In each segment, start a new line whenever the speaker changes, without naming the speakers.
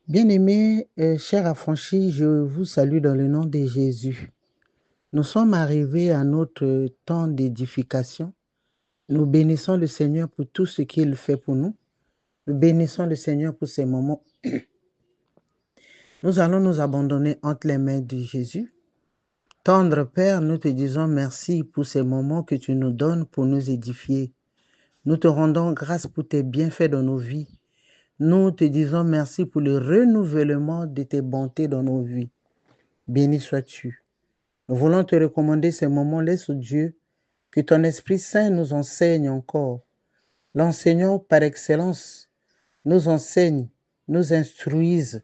Bien-aimés, chers affranchis, je vous salue dans le nom de Jésus. Nous sommes arrivés à notre temps d'édification. Nous bénissons le Seigneur pour tout ce qu'il fait pour nous. Nous bénissons le Seigneur pour ces moments. Nous allons nous abandonner entre les mains de Jésus. Tendre Père, nous te disons merci pour ces moments que tu nous donnes pour nous édifier. Nous te rendons grâce pour tes bienfaits dans nos vies. Nous te disons merci pour le renouvellement de tes bontés dans nos vies. Béni sois-tu. Nous voulons te recommander ces moments. Laisse Dieu que ton Esprit Saint nous enseigne encore. L'enseignant par excellence nous enseigne, nous instruise.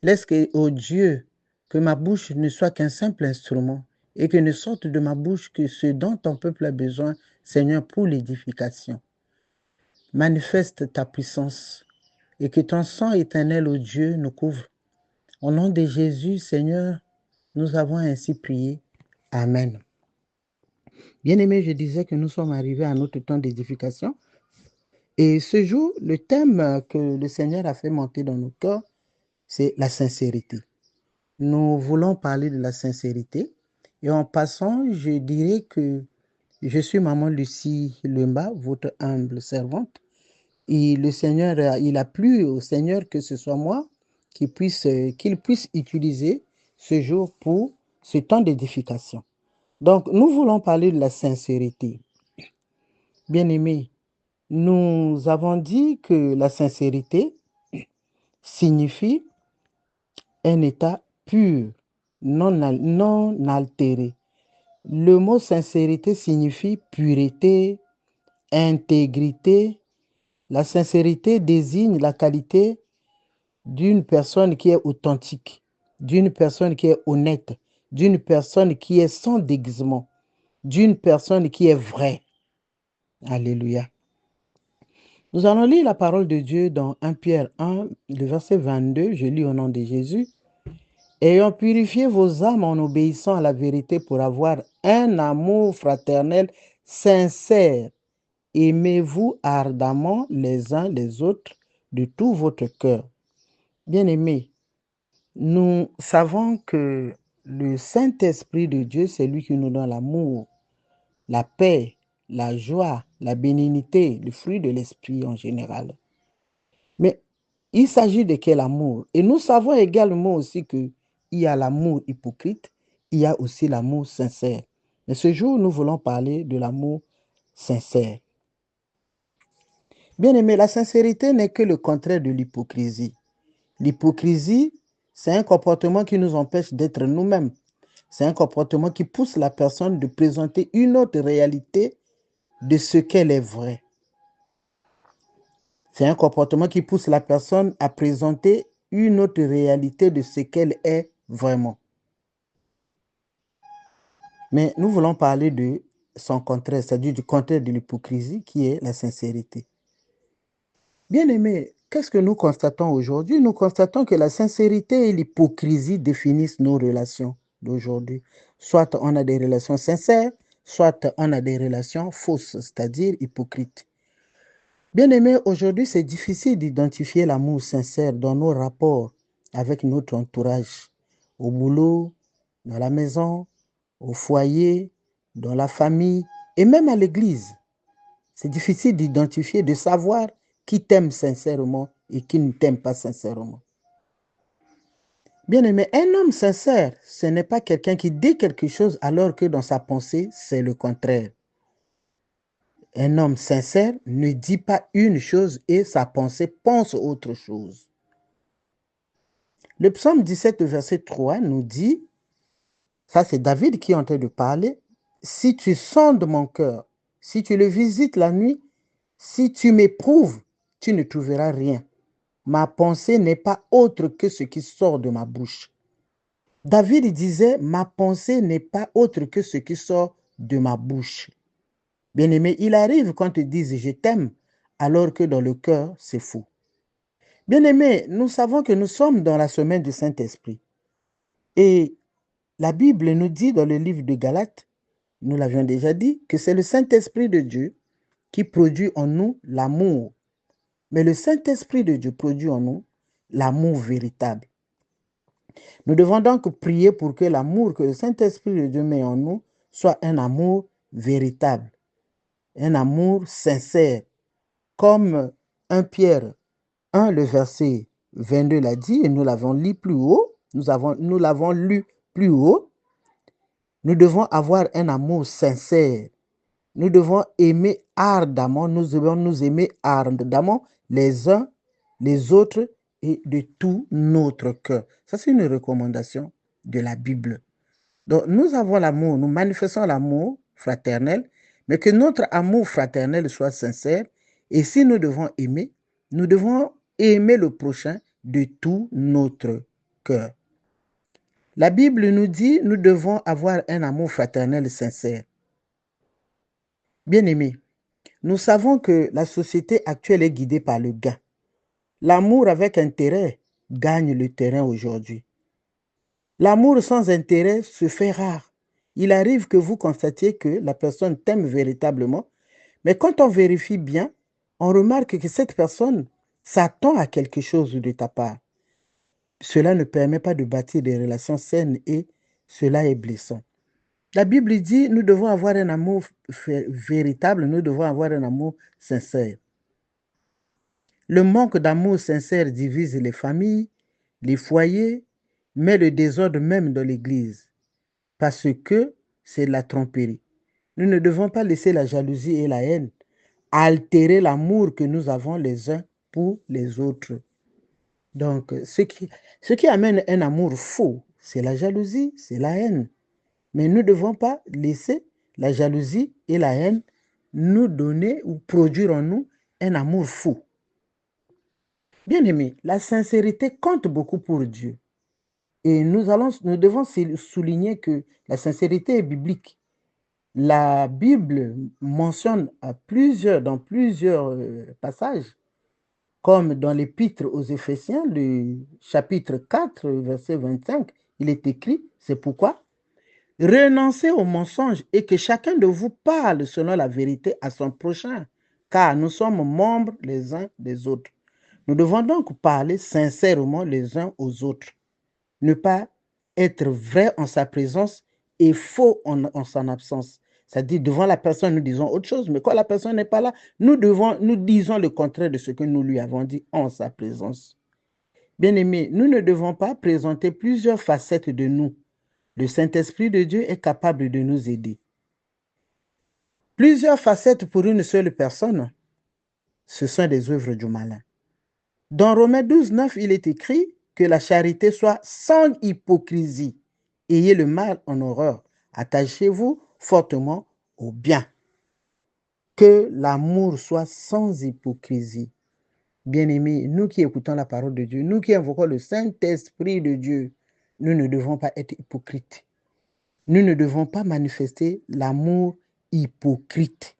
Laisse que, ô Dieu, que ma bouche ne soit qu'un simple instrument et que ne sorte de ma bouche que ce dont ton peuple a besoin, Seigneur, pour l'édification. Manifeste ta puissance et que ton sang éternel, ô Dieu, nous couvre. Au nom de Jésus, Seigneur, nous avons ainsi prié. Amen. Bien-aimés, je disais que nous sommes arrivés à notre temps d'édification. Et ce jour, le thème que le Seigneur a fait monter dans nos cœurs, c'est la sincérité. Nous voulons parler de la sincérité. Et en passant, je dirais que je suis Maman Lucie Lemba, votre humble servante. Et le Seigneur, il a plu au Seigneur que ce soit moi qu'il puisse utiliser ce jour pour ce temps d'édification. Donc, nous voulons parler de la sincérité. Bien-aimés, nous avons dit que la sincérité signifie un état pur, non altéré. Le mot sincérité signifie pureté, intégrité. La sincérité désigne la qualité d'une personne qui est authentique, d'une personne qui est honnête, d'une personne qui est sans déguisement, d'une personne qui est vraie. Alléluia. Nous allons lire la parole de Dieu dans 1 Pierre 1, le verset 22. Je lis au nom de Jésus. Ayant purifié vos âmes en obéissant à la vérité pour avoir un amour fraternel sincère, aimez-vous ardemment les uns les autres de tout votre cœur. Bien-aimés, nous savons que le Saint-Esprit de Dieu, c'est lui qui nous donne l'amour, la paix, la joie, la bénignité, le fruit de l'Esprit en général. Mais il s'agit de quel amour? Et nous savons également aussi qu'il y a l'amour hypocrite, il y a aussi l'amour sincère. Mais ce jour, nous voulons parler de l'amour sincère. Bien aimé, la sincérité n'est que le contraire de l'hypocrisie. L'hypocrisie, c'est un comportement qui nous empêche d'être nous-mêmes. C'est un comportement qui pousse la personne de présenter une autre réalité de ce qu'elle est vraie. C'est un comportement qui pousse la personne à présenter une autre réalité de ce qu'elle est vraiment. Mais nous voulons parler de son contraire, c'est-à-dire du contraire de l'hypocrisie qui est la sincérité. Bien aimé, qu'est-ce que nous constatons aujourd'hui? Nous constatons que la sincérité et l'hypocrisie définissent nos relations d'aujourd'hui. Soit on a des relations sincères, soit on a des relations fausses, c'est-à-dire hypocrites. Bien aimé, aujourd'hui, c'est difficile d'identifier l'amour sincère dans nos rapports avec notre entourage, au boulot, dans la maison, au foyer, dans la famille et même à l'église. C'est difficile d'identifier, de savoir qui t'aime sincèrement et qui ne t'aime pas sincèrement. Bien aimé, un homme sincère, ce n'est pas quelqu'un qui dit quelque chose alors que dans sa pensée, c'est le contraire. Un homme sincère ne dit pas une chose et sa pensée pense autre chose. Le psaume 17, verset 3 nous dit, ça c'est David qui est en train de parler, si tu sondes mon cœur, si tu le visites la nuit, si tu m'éprouves, tu ne trouveras rien. Ma pensée n'est pas autre que ce qui sort de ma bouche. David disait, ma pensée n'est pas autre que ce qui sort de ma bouche. Bien-aimé, il arrive qu'on te dise je t'aime, alors que dans le cœur, c'est faux. Bien-aimé, nous savons que nous sommes dans la semaine du Saint-Esprit. Et la Bible nous dit dans le livre de Galates, nous l'avions déjà dit, que c'est le Saint-Esprit de Dieu qui produit en nous l'amour. Mais le Saint-Esprit de Dieu produit en nous l'amour véritable. Nous devons donc prier pour que l'amour que le Saint-Esprit de Dieu met en nous soit un amour véritable, un amour sincère, comme 1 Pierre 1, le verset 22 l'a dit, et nous l'avons lu plus haut, nous l'avons lu plus haut, nous devons avoir un amour sincère. Nous devons aimer ardemment, nous devons nous aimer ardemment les uns les autres et de tout notre cœur. Ça, c'est une recommandation de la Bible. Donc, nous avons l'amour, nous manifestons l'amour fraternel, mais que notre amour fraternel soit sincère. Et si nous devons aimer, nous devons aimer le prochain de tout notre cœur. La Bible nous dit, nous devons avoir un amour fraternel sincère. Bien-aimés, nous savons que la société actuelle est guidée par le gain. L'amour avec intérêt gagne le terrain aujourd'hui. L'amour sans intérêt se fait rare. Il arrive que vous constatiez que la personne t'aime véritablement, mais quand on vérifie bien, on remarque que cette personne s'attend à quelque chose de ta part. Cela ne permet pas de bâtir des relations saines et cela est blessant. La Bible dit, nous devons avoir un amour véritable, nous devons avoir un amour sincère. Le manque d'amour sincère divise les familles, les foyers, met le désordre même dans l'Église, parce que c'est la tromperie. Nous ne devons pas laisser la jalousie et la haine altérer l'amour que nous avons les uns pour les autres. Donc, ce qui amène un amour faux, c'est la jalousie, c'est la haine. Mais nous ne devons pas laisser la jalousie et la haine nous donner ou produire en nous un amour fou. Bien-aimés, la sincérité compte beaucoup pour Dieu. Et nous devons souligner que la sincérité est biblique. La Bible mentionne dans plusieurs passages, comme dans l'épître aux Éphésiens, le chapitre 4, verset 25, il est écrit, c'est pourquoi renoncez au mensonge et que chacun de vous parle selon la vérité à son prochain, car nous sommes membres les uns des autres. Nous devons donc parler sincèrement les uns aux autres. Ne pas être vrai en sa présence et faux en son absence. C'est-à-dire, devant la personne, nous disons autre chose, mais quand la personne n'est pas là, nous disons le contraire de ce que nous lui avons dit en sa présence. Bien-aimés, nous ne devons pas présenter plusieurs facettes de nous. Le Saint-Esprit de Dieu est capable de nous aider. Plusieurs facettes pour une seule personne, ce sont des œuvres du malin. Dans Romains 12, 9, il est écrit que la charité soit sans hypocrisie. Ayez le mal en horreur. Attachez-vous fortement au bien. Que l'amour soit sans hypocrisie. Bien-aimés, nous qui écoutons la parole de Dieu, nous qui invoquons le Saint-Esprit de Dieu, nous ne devons pas être hypocrites. Nous ne devons pas manifester l'amour hypocrite.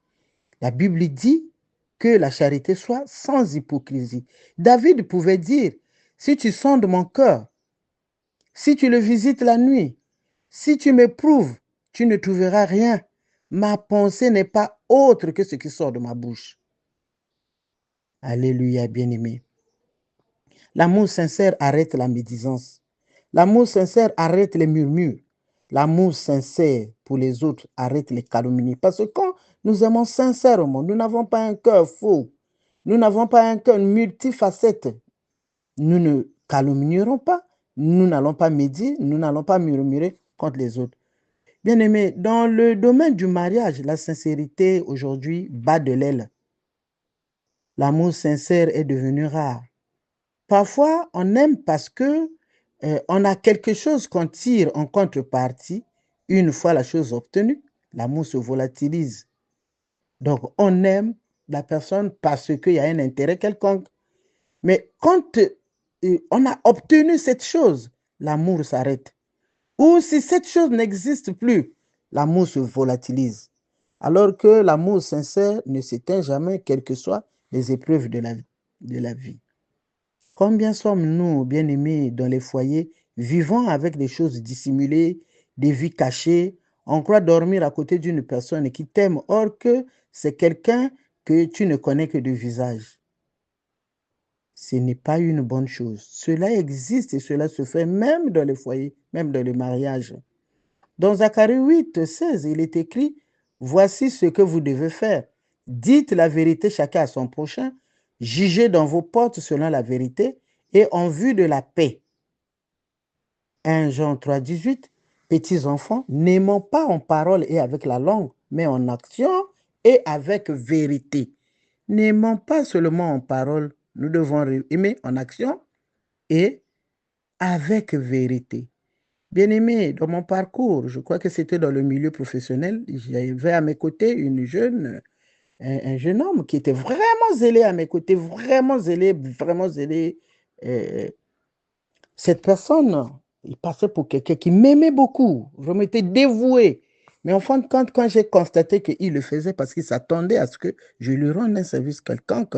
La Bible dit que la charité soit sans hypocrisie. David pouvait dire, si tu sondes mon cœur, si tu le visites la nuit, si tu m'éprouves, tu ne trouveras rien. Ma pensée n'est pas autre que ce qui sort de ma bouche. Alléluia, bien-aimé. L'amour sincère arrête la médisance. L'amour sincère arrête les murmures. L'amour sincère pour les autres arrête les calomnies. Parce que quand nous aimons sincèrement, nous n'avons pas un cœur faux. Nous n'avons pas un cœur multifacette. Nous ne calomnierons pas. Nous n'allons pas médire. Nous n'allons pas murmurer contre les autres. Bien-aimés, dans le domaine du mariage, la sincérité aujourd'hui bat de l'aile. L'amour sincère est devenu rare. Parfois, on aime parce que on a quelque chose qu'on tire en contrepartie. Une fois la chose obtenue, l'amour se volatilise. Donc, on aime la personne parce qu'il y a un intérêt quelconque. Mais quand on a obtenu cette chose, l'amour s'arrête. Ou si cette chose n'existe plus, l'amour se volatilise. Alors que l'amour sincère ne s'éteint jamais, quelles que soient les épreuves de la vie. Combien sommes-nous, bien-aimés, dans les foyers, vivant avec des choses dissimulées, des vies cachées? On croit dormir à côté d'une personne qui t'aime, or que c'est quelqu'un que tu ne connais que de visage. ce n'est pas une bonne chose. Cela existe et cela se fait même dans les foyers, même dans les mariages. Dans Zacharie 8, 16, il est écrit, « Voici ce que vous devez faire. Dites la vérité chacun à son prochain, jugez dans vos portes selon la vérité et en vue de la paix. » 1 Jean 3, 18, « Petits enfants, n'aimons pas en parole et avec la langue, mais en action et avec vérité. » N'aimons pas seulement en parole, nous devons aimer en action et avec vérité. Bien-aimé, dans mon parcours, je crois que c'était dans le milieu professionnel, j'avais à mes côtés un jeune homme qui était vraiment zélé à mes côtés, vraiment zélé, vraiment zélé. Cette personne, il passait pour quelqu'un qui m'aimait beaucoup, vraiment était dévoué. Mais en fin de compte, quand j'ai constaté qu'il le faisait parce qu'il s'attendait à ce que je lui rende un service quelconque,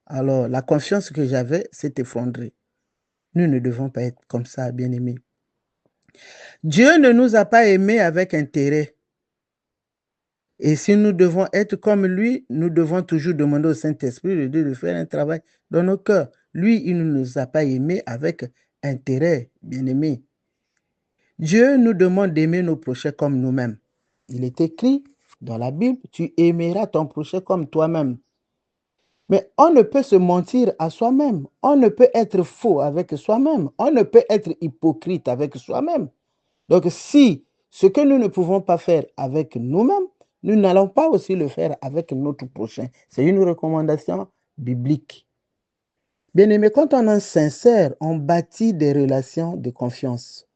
alors la confiance que j'avais s'est effondrée. Nous ne devons pas être comme ça, bien-aimés. Dieu ne nous a pas aimés avec intérêt. Et si nous devons être comme lui, nous devons toujours demander au Saint-Esprit de faire un travail dans nos cœurs. Lui, il ne nous a pas aimés avec intérêt, bien-aimés. Dieu nous demande d'aimer nos prochains comme nous-mêmes. Il est écrit dans la Bible, tu aimeras ton prochain comme toi-même. Mais on ne peut se mentir à soi-même. On ne peut être faux avec soi-même. On ne peut être hypocrite avec soi-même. Donc, si ce que nous ne pouvons pas faire avec nous-mêmes, nous n'allons pas aussi le faire avec notre prochain. C'est une recommandation biblique. Bien aimé, quand on est sincère, on bâtit des relations de confiance.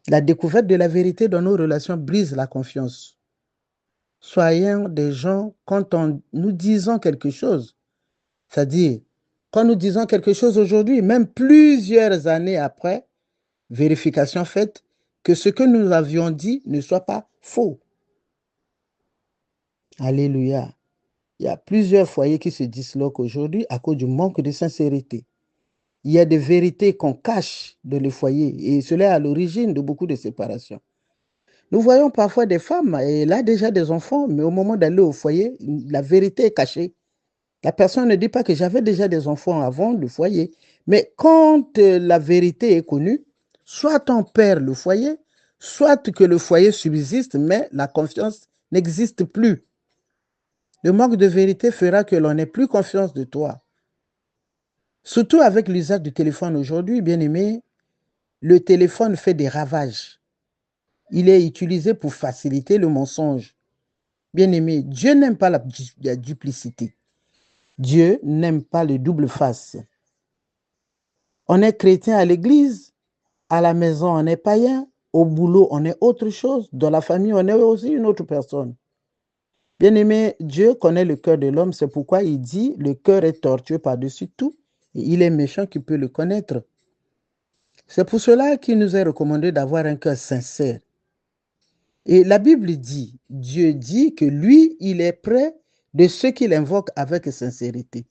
La découverte de la vérité dans nos relations brise la confiance. Soyons des gens, quand nous disons quelque chose, c'est-à-dire, quand nous disons quelque chose aujourd'hui, même plusieurs années après, vérification faite, que ce que nous avions dit ne soit pas faux. Alléluia. Il y a plusieurs foyers qui se disloquent aujourd'hui à cause du manque de sincérité. Il y a des vérités qu'on cache dans les foyers et cela est à l'origine de beaucoup de séparations. Nous voyons parfois des femmes, et là déjà des enfants, mais au moment d'aller au foyer, la vérité est cachée. La personne ne dit pas que j'avais déjà des enfants avant le foyer. Mais quand la vérité est connue, soit on perd le foyer, soit que le foyer subsiste, mais la confiance n'existe plus. Le manque de vérité fera que l'on n'ait plus confiance de toi. Surtout avec l'usage du téléphone aujourd'hui, bien aimé, le téléphone fait des ravages. Il est utilisé pour faciliter le mensonge. Bien aimé, Dieu n'aime pas la duplicité. Dieu n'aime pas le double face. On est chrétien à l'église, à la maison on est païen, au boulot on est autre chose, dans la famille on est aussi une autre personne. Bien aimé, Dieu connaît le cœur de l'homme, c'est pourquoi il dit, le cœur est tortueux par-dessus tout, et il est méchant qui peut le connaître. C'est pour cela qu'il nous est recommandé d'avoir un cœur sincère. Et la Bible dit, Dieu dit que lui, il est près de ceux qu'il invoque avec sincérité.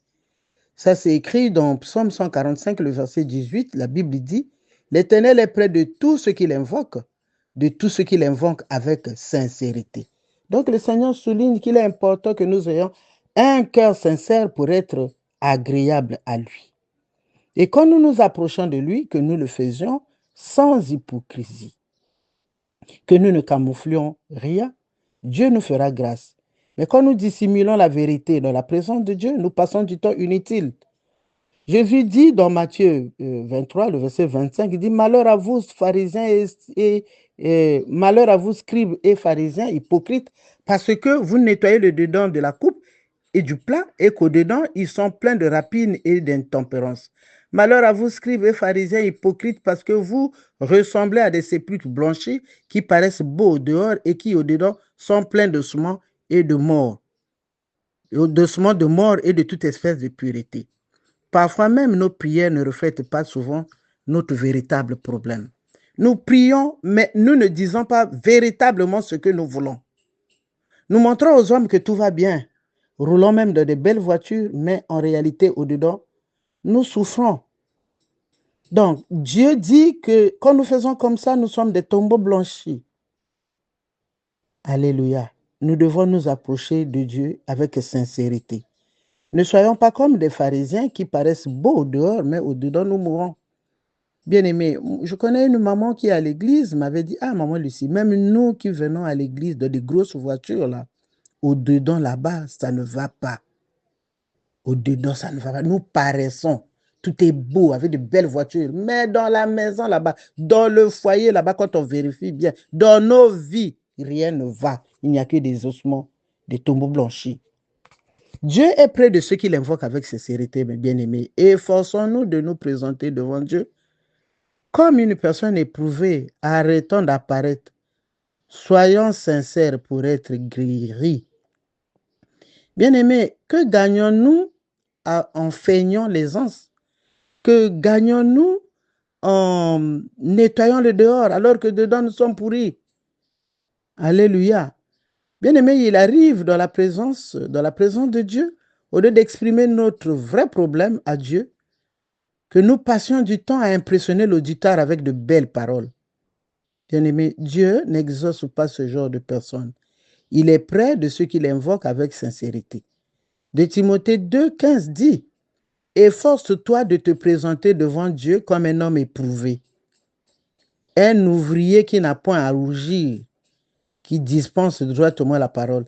Ça, c'est écrit dans Psaume 145, le verset 18. La Bible dit, l'Éternel est près de tous ceux qu'il invoque, de tous ceux qu'il invoque avec sincérité. Donc, le Seigneur souligne qu'il est important que nous ayons un cœur sincère pour être agréable à lui. Et quand nous nous approchons de lui, que nous le faisions sans hypocrisie, que nous ne camouflions rien, Dieu nous fera grâce. Mais quand nous dissimulons la vérité dans la présence de Dieu, nous passons du temps inutile. Jésus dit dans Matthieu 23, le verset 25, il dit, malheur à vous, pharisiens et malheur à vous, scribes et pharisiens, hypocrites, parce que vous nettoyez le dedans de la coupe et du plat, et qu'au-dedans, ils sont pleins de rapines et d'intempérance. Malheur à vous, scribes et pharisiens, hypocrites, parce que vous ressemblez à des sépulcres blanchis qui paraissent beaux au dehors et qui, au-dedans, sont pleins de sements et de mort, de mort et de toute espèce de pureté. Parfois même, nos prières ne reflètent pas souvent notre véritable problème. Nous prions, mais nous ne disons pas véritablement ce que nous voulons. Nous montrons aux hommes que tout va bien, roulons même dans de belles voitures, mais en réalité, au-dedans, nous souffrons. Donc, Dieu dit que quand nous faisons comme ça, nous sommes des tombeaux blanchis. Alléluia. Nous devons nous approcher de Dieu avec sincérité. Ne soyons pas comme des pharisiens qui paraissent beaux au dehors, mais au-dedans, nous mourons. Bien-aimé, je connais une maman qui est à l'église, m'avait dit, ah, maman Lucie, même nous qui venons à l'église dans des grosses voitures, là, au-dedans, là-bas, ça ne va pas. Au-dedans, ça ne va pas. Nous paraissons. Tout est beau, avec de belles voitures. Mais dans la maison, là-bas, dans le foyer, là-bas, quand on vérifie bien, dans nos vies, rien ne va. Il n'y a que des ossements, des tombeaux blanchis. Dieu est près de ceux qui l'invoquent avec sincérité, mes bien-aimés. Et efforçons-nous de nous présenter devant Dieu comme une personne éprouvée, arrêtons d'apparaître. Soyons sincères pour être guéris. Bien-aimés, que gagnons-nous en feignant l'aisance? Que gagnons-nous en nettoyant le dehors alors que dedans nous sommes pourris? Alléluia. Bien-aimé, il arrive dans la présence de Dieu, au lieu d'exprimer notre vrai problème à Dieu, que nous passions du temps à impressionner l'auditeur avec de belles paroles. Bien-aimé, Dieu n'exauce pas ce genre de personnes. Il est près de ceux qui l'invoquent avec sincérité. De Timothée 2,15 dit, efforce-toi de te présenter devant Dieu comme un homme éprouvé, un ouvrier qui n'a point à rougir, qui dispense droitement la parole.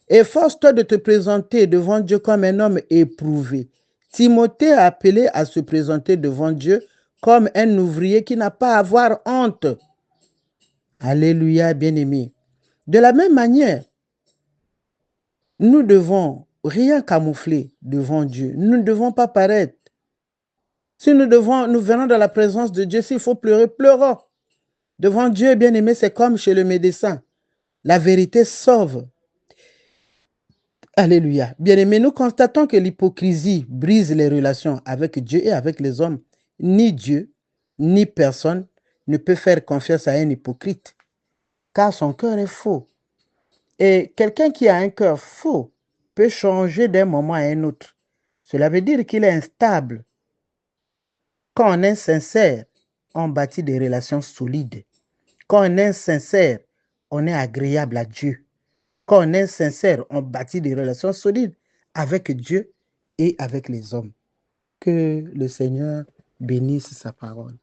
Efforce-toi de te présenter devant Dieu comme un homme éprouvé. Timothée a appelé à se présenter devant Dieu comme un ouvrier qui n'a pas à avoir honte. Alléluia, bien-aimé. De la même manière, nous devons rien camoufler devant Dieu. Nous ne devons pas paraître. Si nous venons dans la présence de Dieu, s'il faut pleurer, pleurons. Devant Dieu, bien-aimé, c'est comme chez le médecin. La vérité sauve. Alléluia. Bien-aimé, nous constatons que l'hypocrisie brise les relations avec Dieu et avec les hommes. Ni Dieu, ni personne ne peut faire confiance à un hypocrite, car son cœur est faux. Et quelqu'un qui a un cœur faux peut changer d'un moment à un autre. Cela veut dire qu'il est instable. Quand on est sincère, on bâtit des relations solides. Quand on est sincère, on est agréable à Dieu. Quand on est sincère, on bâtit des relations solides avec Dieu et avec les hommes. Que le Seigneur bénisse sa parole.